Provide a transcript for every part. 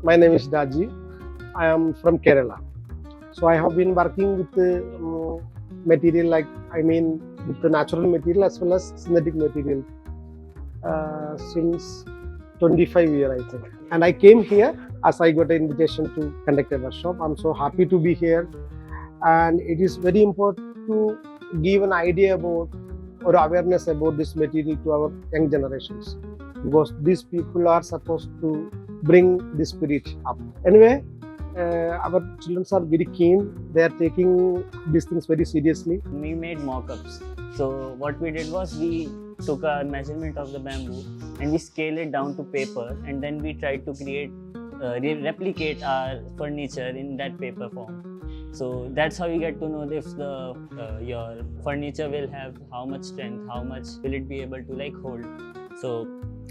My name is Rajeev. I am from Kerala. So I have been working with the material with the natural material as well as synthetic material since 25 years, I think. And I came here as I got an invitation to conduct a workshop. I'm so happy to be here. And it is very important to give an idea about or awareness about this material to our young generations, because these people are supposed to bring the spirit up. Anyway, our children are very keen. They are taking these things very seriously. We made mock-ups. So what we did was we took a measurement of the bamboo and we scaled it down to paper, and then we tried to replicate our furniture in that paper form. So that's how you get to know if your furniture will have how much strength, how much will it be able to hold. So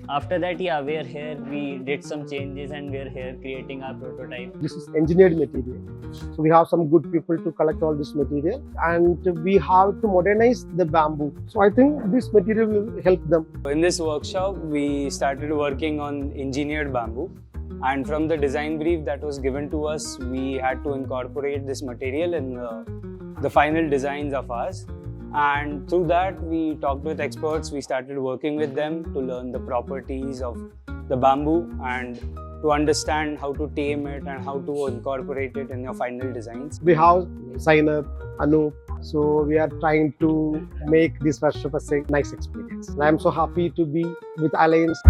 after that, yeah, we're here, we did some changes and we're here creating our prototype. This is engineered material. So we have some good people to collect all this material, and we have to modernize the bamboo. So I think this material will help them. In this workshop, we started working on engineered bamboo. And from the design brief that was given to us, we had to incorporate this material in the final designs of ours. And through that, we talked with experts. We started working with them to learn the properties of the bamboo and to understand how to tame it and how to incorporate it in your final designs. We have Zainab, Anup. So we are trying to make this workshop as a nice experience. And I am so happy to be with Alliance.